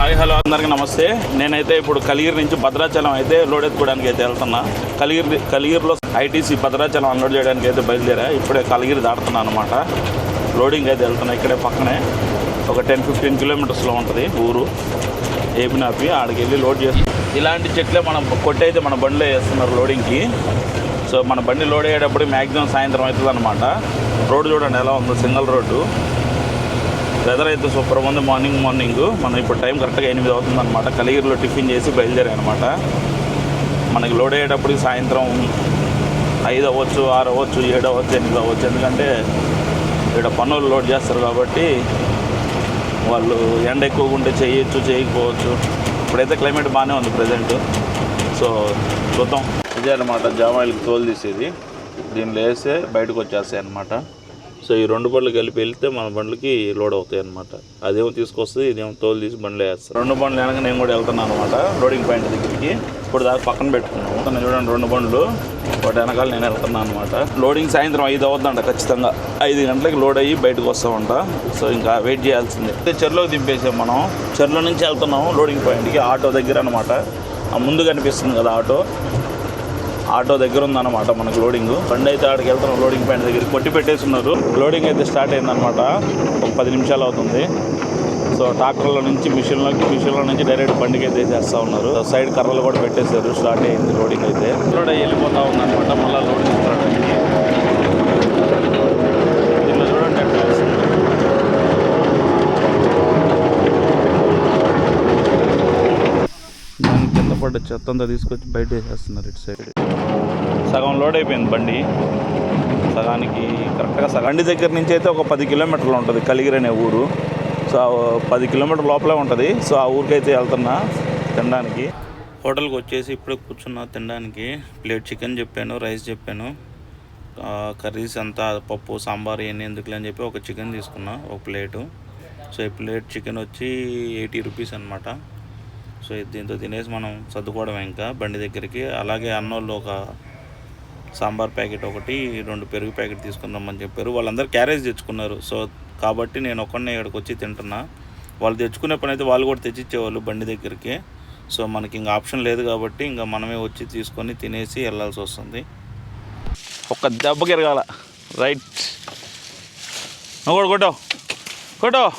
Hi hello అందరికీ నమస్తే. నేనైతే ఇప్పుడు కలిగిరి నుంచి భద్రాచలం అయితే లోడ్ ఎత్తుకోవడానికి అయితే వెళ్తున్నా. కలిగిరిలో ఐటీసీ భద్రాచలం అన్లోడ్ చేయడానికి అయితే బయలుదేరా. ఇప్పుడే కలిగిరి దాడుతున్నా అనమాట. లోడింగ్ అయితే వెళ్తున్నా. ఇక్కడే పక్కనే ఒక 10-15 కిలోమీటర్స్లో ఉంటుంది ఊరు. ఏపినాపి ఆడికి వెళ్ళి లోడ్ చేస్తాం. ఇలాంటి చెట్లే మనం కొట్టయితే మన బండిలో వేస్తున్నారు లోడింగ్కి. సో మన బండి లోడ్ అయ్యేటప్పుడు మ్యాక్సిమం సాయంత్రం అవుతుంది అనమాట. రోడ్డు చూడండి ఎలా ఉందో, సింగిల్ రోడ్డు. వెదర్ అయితే సూపర్ ఉంది. మార్నింగ్ మనం ఇప్పుడు టైం కరెక్ట్గా 8 అవుతుంది అనమాట. కలిగిరిలో టిఫిన్ చేసి బయలుదేరాయి అనమాట. మనకి లోడ్ అయ్యేటప్పటికి సాయంత్రం 5 అవ్వచ్చు, 6 అవ్వచ్చు, 7 అవ్వచ్చు, 8 అవ్వచ్చు. ఎందుకంటే ఇక్కడ పనులు లోడ్ చేస్తారు కాబట్టి వాళ్ళు ఎండ ఎక్కువగా ఉంటే చేయొచ్చు, చేయకపోవచ్చు. ఇప్పుడైతే క్లైమేట్ బాగానే ఉంది ప్రజెంట్. సో చూద్దాం. ఇదే అనమాట జామాయిలకి తోలు తీసేది. దీనిలో వేస్తే బయటకు వచ్చేస్తాయి అనమాట. సో ఈ 2 బండ్లు కలిపి వెళ్తే మన బండ్లకి లోడ్ అవుతాయి అనమాట. అదేమో తీసుకొస్తుంది, ఇదేమో తోలు తీసి బండ్లు వేస్తారు. 2 బండ్లు వెనక నేను కూడా వెళ్తున్నాను అనమాట లోడింగ్ పాయింట్ దగ్గరికి. ఇప్పుడు దాకా పక్కన పెట్టుకున్నాము. చూడండి 2 బండ్లు, వాటి వెనకాల నేను వెళ్తున్నాను అనమాట. లోడింగ్ సాయంత్రం 5 అవుతుందంట ఖచ్చితంగా. 5 గంటలకి లోడ్ అయ్యి బయటకు వస్తామంట. సో ఇంకా వెయిట్ చేయాల్సిందే. చెరులోకి దింపేసాం మనం. చెరులో నుంచి వెళ్తున్నాము లోడింగ్ పాయింట్కి. ఆటో దగ్గర అనమాట. ముందు కనిపిస్తుంది కదా ఆటో దగ్గర ఉందన్నమాట మనకు లోడింగ్. బండి అయితే ఆడికి వెళ్తున్నాం లోడింగ్ పాయింట్ దగ్గర. కొట్టి పెట్టేస్తున్నారు. లోడింగ్ అయితే స్టార్ట్ అయిందనమాట. ఒక 10 నిమిషాలు అవుతుంది. సో ట్రాక్టర్లో నుంచి మిషన్లో నుంచి డైరెక్ట్ బండికి అయితే వేసేస్తూ ఉన్నారు. సైడ్ కర్రలు కూడా పెట్టేశారు. స్టార్ట్ అయింది లోడింగ్ అయితే. లోడ్ వెళ్ళిపోతూ ఉందన్నమాట. మళ్ళీ లోడింగ్ ఇస్తాడు. దీనిలో చూడండి ఎట్లా వస్తుంది. దాని కింద పడ్డ చెత్త అంతా తీసుకొచ్చి బయట వేసేస్తున్నారు. ఇటు సైడ్ సగం లోడ్ అయిపోయింది బండి. సగానికి కరెక్ట్గా బండి దగ్గర నుంచి అయితే ఒక 10 కిలోమీటర్లు ఉంటుంది కలిగిరి అనే ఊరు. సో 10 కిలోమీటర్ లోపలే ఉంటుంది. సో ఆ ఊరికైతే వెళ్తున్నా తినడానికి. హోటల్కి వచ్చేసి ఇప్పుడే కూర్చున్నా తినడానికి. ప్లేట్ చికెన్ చెప్పాను, రైస్ చెప్పాను, కర్రీస్ అంతా పప్పు సాంబార్ ఇవన్నీ ఎందుకులే అని చెప్పి ఒక చికెన్ తీసుకున్నా, ఒక ప్లేటు. సో ఈ ప్లేట్ చికెన్ వచ్చి 80 రూపీస్ అనమాట. సో దీంతో తినేసి మనం సర్దుకోవడం ఇంకా బండి దగ్గరికి. అలాగే అన్నోళ్ళు ఒక సాంబార్ ప్యాకెట్ ఒకటి, 2 పెరుగు ప్యాకెట్ తీసుకుందామని చెప్పారు. వాళ్ళందరూ క్యారేజ్ తెచ్చుకున్నారు. సో కాబట్టి నేను ఒక్కడినే ఇక్కడికి వచ్చి తింటున్నా. వాళ్ళు తెచ్చుకునే పని అయితే వాళ్ళు కూడా తెచ్చిచ్చేవాళ్ళు బండి దగ్గరికి. సో మనకి ఇంకా ఆప్షన్ లేదు కాబట్టి ఇంకా మనమే వచ్చి తీసుకొని తినేసి వెళ్ళాల్సి వస్తుంది. ఒక్క దెబ్బకి ఎరగాల. రైట్, నువ్వు కూడా కొట్టో.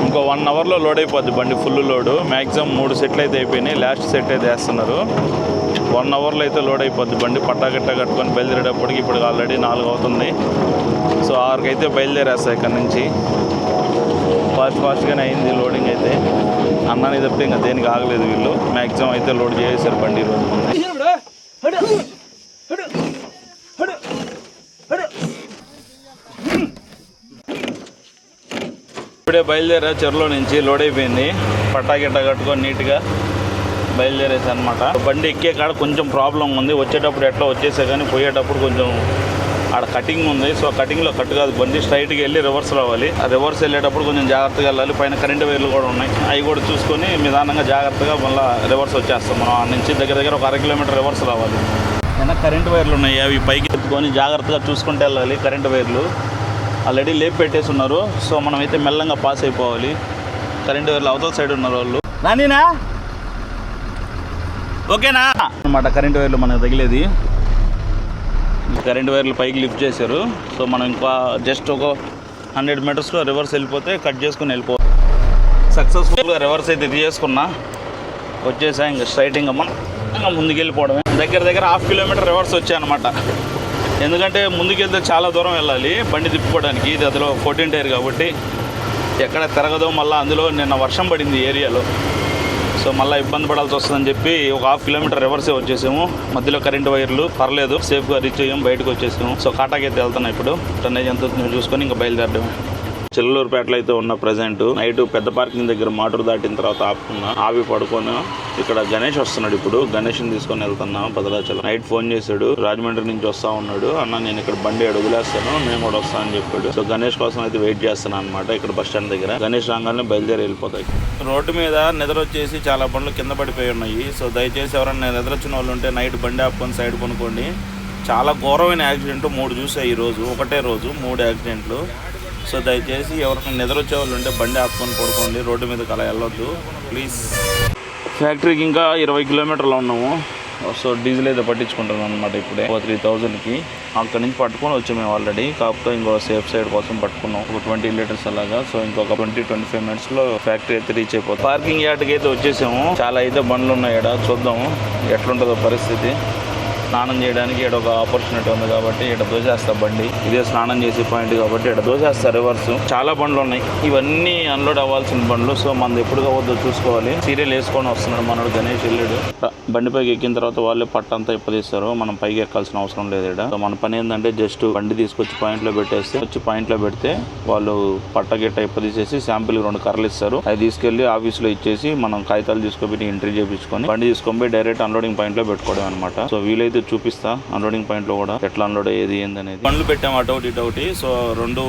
ఇంకో 1 అవర్లో లోడ్ అయిపోద్ది బండి. Full load. మ్యాక్సిమం 3 సెట్లు అయితే అయిపోయినాయి. లాస్ట్ సెట్ అయితే వేస్తున్నారు. 1 అవర్లో అయితే లోడ్ అయిపోద్ది బండి. పట్టాగట్ట కట్టుకొని బయలుదేరేటప్పటికి ఇప్పుడు ఆల్రెడీ 4 అవుతుంది. సో 6కి అయితే బయలుదేరేస్తాయి ఇక్కడ నుంచి. ఫాస్ట్గానే అయింది లోడింగ్ అయితే. అన్నాన్ని తప్పితే ఇంకా దేనికి ఆగలేదు వీళ్ళు. మ్యాక్సిమం అయితే లోడ్ చేసేసారు బండి ఈరోజు. ఇప్పుడే బయలుదేరా చెరులో నుంచి. లోడ్ అయిపోయింది. పట్టాగిట్ట కట్టుకొని నీట్గా బయలుదేరేసి అనమాట. బండి ఎక్కే కాడ కొంచెం ప్రాబ్లం ఉంది. వచ్చేటప్పుడు ఎట్లా వచ్చేసే కానీ పోయేటప్పుడు కొంచెం ఆడ కటింగ్ ఉంది. సో కటింగ్లో కట్ కాదు, బండి స్ట్రైట్గా వెళ్ళి రివర్స్ రావాలి. ఆ రివర్స్ వెళ్ళేటప్పుడు కొంచెం జాగ్రత్తగా వెళ్ళాలి. పైన కరెంటు వైర్లు కూడా ఉన్నాయి. అవి కూడా చూసుకొని నిదానంగా జాగ్రత్తగా మళ్ళీ రివర్స్ వచ్చేస్తాం. మనం ఆ నుంచి దగ్గర ఒక 1/2 కిలోమీటర్ రివర్స్ రావాలి. అయినా కరెంటు వైర్లు ఉన్నాయి. అవి పైకి ఎత్తుకొని జాగ్రత్తగా చూసుకుంటూ వెళ్ళాలి. కరెంటు వైర్లు ఆల్రెడీ లేపి పెట్టేసి ఉన్నారు. సో మనమైతే మెల్లంగా పాస్ అయిపోవాలి. కరెంటు వైర్లు అవతల సైడ్ ఉన్నారు వాళ్ళు. నానినా ఓకేనా అనమాట. కరెంటు వైర్లు మనకు తగిలేది. కరెంటు వైర్లు పైకి లిఫ్ట్ చేశారు. సో మనం ఇంకా జస్ట్ ఒక 100 మీటర్స్లో రివర్స్ వెళ్ళిపోతే కట్ చేసుకుని వెళ్ళిపోవాలి. సక్సెస్ఫుల్గా రివర్స్ అయితే తీసుకున్నా. వచ్చేసా ఇంకా స్ట్రైట్ ఇంకా మనం ఇంకా ముందుకు వెళ్ళిపోవడమే. దగ్గర 1/2 కిలోమీటర్ రివర్స్ వచ్చాయన్నమాట. ఎందుకంటే ముందుకెళ్తే చాలా దూరం వెళ్ళాలి బండి తిప్పుకోవడానికి. ఇది అందులో 14 టైర్ కాబట్టి ఎక్కడ తిరగదో. మళ్ళీ అందులో నిన్న వర్షం పడింది ఏరియాలో. సో మళ్ళీ ఇబ్బంది పడాల్సి వస్తుందని చెప్పి ఒక 1/2 కిలోమీటర్ రివర్సే వచ్చేసాము. మధ్యలో కరెంటు వైర్లు పర్లేదు, సేఫ్గా రీచ్ అయ్యాము, బయటకు వచ్చేసాము. సో కాటాకి అయితే వెళ్తున్నాం ఇప్పుడు. టన్నేజ్ ఎంత చూసుకొని ఇంకా బయలుదేరడమే. చిల్లూరుపేటలో అయితే ఉన్న ప్రజెంట్. నైట్ పెద్ద పార్కింగ్ దగ్గర మాటూరు దాటిన తర్వాత ఆపుకున్నా, ఆవి పడుకొని ఇక్కడ గణేష్ వస్తున్నాడు. ఇప్పుడు గణేష్ని తీసుకొని వెళ్తున్నా భద్రాచలం. నైట్ ఫోన్ చేశాడు, రాజమండ్రి నుంచి వస్తా ఉన్నాడు. అన్న నేను ఇక్కడ బండి వదిలేస్తాను, నేను కూడా వస్తా అని చెప్పాడు. సో గణేష్ కోసం అయితే వెయిట్ చేస్తున్నాను అనమాట ఇక్కడ బస్ స్టాండ్ దగ్గర. గణేష్ రాగానే బయలుదేరి వెళ్ళిపోతాయి. రోడ్డు మీద నిద్ర వచ్చేసి చాలా బండ్లు కింద పడిపోయి ఉన్నాయి. సో దయచేసి ఎవరైనా నిద్ర వచ్చిన వాళ్ళు ఉంటే నైట్ బండి ఆపుకొని సైడ్ కొనుక్కోండి. చాలా ఘోరమైన యాక్సిడెంట్ 3 చూసాయి ఈరోజు. ఒకటే రోజు 3 యాక్సిడెంట్లు. సో దయచేసి ఎవరైనా నిద్ర వచ్చే వాళ్ళు ఉంటే బండి ఆపుకొని పడుకోండి, రోడ్డు మీదకి అలా వెళ్ళొద్దు ప్లీజ్. ఫ్యాక్టరీకి ఇంకా 20 కిలోమీటర్లు ఉన్నాము. సో డీజిల్ అయితే పట్టించుకుంటాం అనమాట ఇప్పుడే 3000కి. అక్కడి నుంచి పట్టుకొని వచ్చాము మేము ఆల్రెడీ, కాకపోతే ఇంకో సేఫ్ సైడ్ కోసం పట్టుకున్నాం ఒక 20 లీటర్స్ అలాగా. సో ఇంకొక 20-25 మినిట్స్లో ఫ్యాక్టరీ అయితే రీచ్ అయిపోతుంది. పార్కింగ్ యార్డ్కి అయితే వచ్చేసాము. చాలా అయితే బండ్లు ఉన్నాయి ఇక్కడ, చూద్దాము ఎట్లుంటుందో పరిస్థితి. స్నానం చేయడానికి ఇక్కడ ఒక ఆపర్చునిటీ ఉంది కాబట్టి ఇక్కడ దోసేస్తా బండి. ఇదే స్నానం చేసే పాయింట్ కాబట్టి ఇక్కడ దోసేస్తా రివర్స్. చాలా బండ్లు ఉన్నాయి, ఇవన్నీ అన్లోడ్ అవ్వాల్సిన బండ్లు. సో మనది ఎప్పుడు కావద్దో చూసుకోవాలి. సీరియల్ వేసుకొని వస్తున్నాడు మనోడు గణేష్ వెళ్ళాడు. బండి పైకి ఎక్కిన తర్వాత వాళ్ళే పట్టంతా ఇప్పదీస్తారు, మనం పైకి ఎక్కాల్సిన అవసరం లేదు ఇక్కడ. సో మన పని ఏంటంటే జస్ట్ బండి తీసుకొచ్చి పాయింట్లో పెట్టేస్తే, వచ్చి పాయింట్లో పెడితే వాళ్ళు పట్ట గిట్ట ఇప్పదీసేసి శాంపిల్ 2 కర్రలు ఇస్తారు. అవి తీసుకెళ్లి ఆఫీస్లో ఇచ్చేసి మనం కాగితాలు తీసుకొని ఎంట్రీ చేయించుకొని బండి తీసుకొని పోయి డైరెక్ట్ అన్లోడింగ్ పాయింట్లో పెట్టుకోవడం అనమాట. సో వీలైతే చూపిస్తా అన్లోడింగ్ పాయింట్ లో కూడా ఎట్లా అన్లోడ్ అయ్యేది ఏందనేది. బండ్లు పెట్టాము అటౌట్ ఇటౌటి. సో 2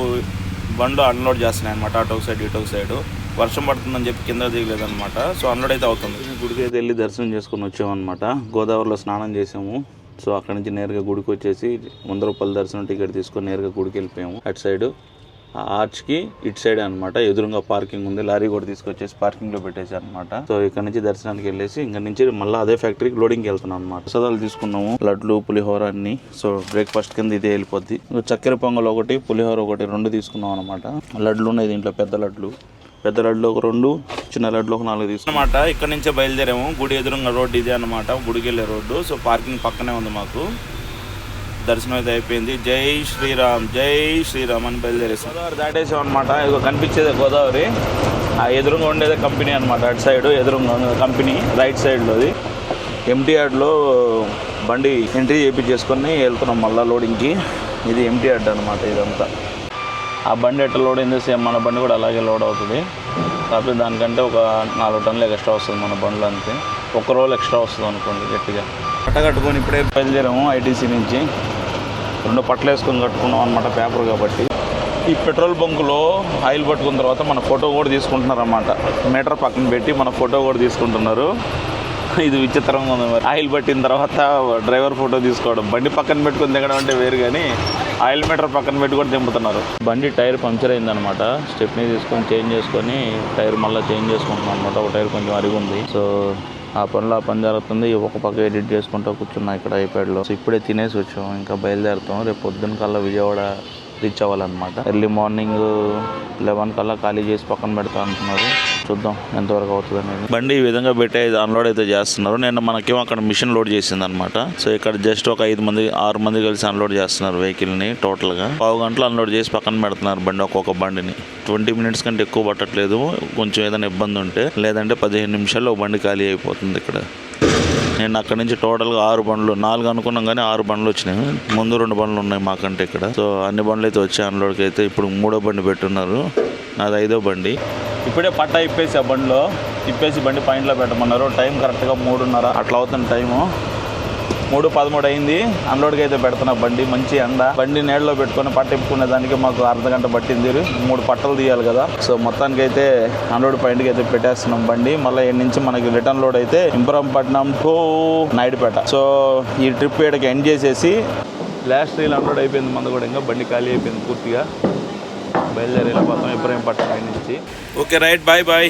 బండ్లు అన్లోడ్ చేస్తున్నాయి అనమాట, అటొక సైడ్ ఇటొక సైడ్. వర్షం పడుతుందని చెప్పి కింద దిగలేదనమాట. సో అన్లోడ్ అయితే అవుతుంది. గుడికి అయితే వెళ్ళి దర్శనం చేసుకుని వచ్చామన్నమాట. గోదావరిలో స్నానం చేసాము. సో అక్కడ నుంచి నేరుగా గుడికి వచ్చేసి 100 రూపాయల దర్శనం టికెట్ తీసుకొని నేరుగా గుడికి వెళ్ళిపోయాము. అటు సైడ్ ఆర్చ్కి ఇటు సైడ్ అనమాట ఎదురుగా పార్కింగ్ ఉంది. లారీ కూడా తీసుకొచ్చేసి పార్కింగ్ లో పెట్టేసి అనమాట. సో ఇక్కడ నుంచి దర్శనానికి వెళ్ళేసి ఇక్కడ నుంచి మళ్ళీ అదే ఫ్యాక్టరీకి లోడింగ్కి వెళ్తున్నాం అనమాట. ప్రసాదాలు తీసుకున్నాము, లడ్లు పులిహోర అన్ని. సో బ్రేక్ఫాస్ట్ కింద ఇదే వెళ్ళిపోద్ది. చక్కెర పొంగల్ ఒకటి, పులిహోర ఒకటి 2 తీసుకున్నాం అనమాట. లడ్లు ఉన్నాయి దీంట్లో, పెద్ద లడ్లు ఒక 2, చిన్న లడ్లు ఒక 4 తీసుకున్నమాట. ఇక్కడ నుంచే బయలుదేరాము. గుడి ఎదురుగా రోడ్డు ఇదే అనమాట, గుడికి వెళ్ళే రోడ్డు. సో పార్కింగ్ పక్కనే ఉంది మాకు. దర్శనం అయితే అయిపోయింది. జై శ్రీరామ్ అని బయలుదేరేసాం. గోదావరి దాటేసాం అనమాట. ఇదిగో కనిపించేదే గోదావరి. ఆ ఎదురుగా ఉండేదే కంపెనీ అనమాట. అటు సైడ్ ఎదురుగా కంపెనీ రైట్ సైడ్లోది. ఎంటీ యార్డ్లో బండి ఎంట్రీ చేయించేసుకొని వెళ్తున్నాం మళ్ళీ లోడింగ్కి. ఇది ఎంటీ యార్డ్ అనమాట ఇదంతా. ఆ బండి ఎట్లా లోడ్ అయిందో సేమ్ మన బండి కూడా అలాగే లోడ్ అవుతుంది. కాకపోతే దానికంటే ఒక 4 టన్నులు ఎక్స్ట్రా వస్తుంది మన బండ్లు అంతే. 1 రోజు ఎక్స్ట్రా వస్తుంది అనుకోండి గట్టిగా. పట్ట కట్టుకొని ఇప్పుడే బయలుదేరాము ఐటీసీ నుంచి. 2 పట్టలు వేసుకొని కట్టుకున్నాం అనమాట, పేపర్ కాబట్టి. ఈ పెట్రోల్ బంకులో ఆయిల్ పట్టుకున్న తర్వాత మన ఫోటో కూడా తీసుకుంటున్నారు అన్నమాట. మీటర్ పక్కన పెట్టి మన ఫోటో కూడా తీసుకుంటున్నారు. ఇది విచిత్రంగా ఉంది. మరి ఆయిల్ పట్టిన తర్వాత డ్రైవర్ ఫోటో తీసుకోవడం, బండి పక్కన పెట్టుకుని దిగడం అంటే వేరు, కానీ ఆయిల్ మీటర్ పక్కన పెట్టి కూడా దింపుతున్నారు. బండి టైర్ పంక్చర్ అయిందనమాట. స్టెప్ని తీసుకొని చేంజ్ చేసుకొని టైర్ మళ్ళీ చేంజ్ చేసుకుంటున్నాం అనమాట. ఒక టైర్ కొంచెం అరిగుంది. సో ఆ పని జరుగుతుంది. ఒక పక్క ఎడిట్ చేసుకుంటూ కూర్చున్నా ఇక్కడ ఐప్యాడ్లో. సో ఇప్పుడే తినేసి వచ్చాము, ఇంకా బయలుదేరుతాం. రేపు పొద్దున్న కల్లా విజయవాడ రీచ్ అవ్వాలన్నమాట. ఎర్లీ మార్నింగ్ 11 కల్లా ఖాళీ చేసి పక్కన పెడతా అంటున్నారు. చూద్దాం ఎంతవరకు అవుతుంది అనేది. బండి ఈ విధంగా పెట్టి అన్లోడ్ అయితే చేస్తున్నారు. నేను మనకేమో అక్కడ మిషన్ లోడ్ చేసింది అనమాట. సో ఇక్కడ జస్ట్ ఒక 6 మంది కలిసి అన్లోడ్ చేస్తున్నారు వెహికల్ని. టోటల్గా 1/2 గంటలు అన్లోడ్ చేసి పక్కన పెడుతున్నారు బండి, ఒక్కొక్క బండిని. 20 మినిట్స్ కంటే ఎక్కువ పట్టట్లేదు. కొంచెం ఏదైనా ఇబ్బంది ఉంటే, లేదంటే 15 నిమిషాల్లో బండి ఖాళీ అయిపోతుంది ఇక్కడ. నేను అక్కడ నుంచి టోటల్గా 6 బండ్లు, 4 అనుకున్నాం కానీ 6 బండ్లు వచ్చినాయి. ముందు 2 బండ్లు ఉన్నాయి మాకంటే ఇక్కడ. సో అన్ని బండ్లు అయితే వచ్చాయి అన్లోడ్కి. అయితే ఇప్పుడు 3వ బండి పెట్టున్నారు, నాది 5వ బండి. ఇప్పుడే పట్టా ఇప్పేసి ఆ బండిలో ఇప్పేసి బండి పాయింట్లో పెట్టమన్నారు. టైం కరెక్ట్గా 3:30 అట్లా అవుతుంది టైము. 3:13 అయింది. అన్లోడ్కి అయితే పెడుతున్నా బండి. మంచి ఎండ, బండి నీళ్ళలో పెట్టుకొని పట్ట ఇప్పుకునే దానికి మాకు అర్ధగంట పట్టింది. 3 పట్టలు తీయాలి కదా. సో మొత్తానికి అయితే అన్లోడ్ పాయింట్కి అయితే పెట్టేస్తున్నాం బండి. మళ్ళీ ఈ నుంచి మనకి రిటర్న్ లోడ్ అయితే ఇంబ్రాంపట్నం టు నాయుడుపేట. సో ఈ ట్రిప్ ఇక్కడికి ఎండ్ చేసేసి లాస్ట్ రీల్ అన్లోడ్ అయిపోయింది మంది కూడా. ఇంకా బండి ఖాళీ అయిపోయింది పూర్తిగా. బయలుదేరి వెళ్ళిపోతాం ఇబ్రాంపట్నం నుంచి. Okay right, bye.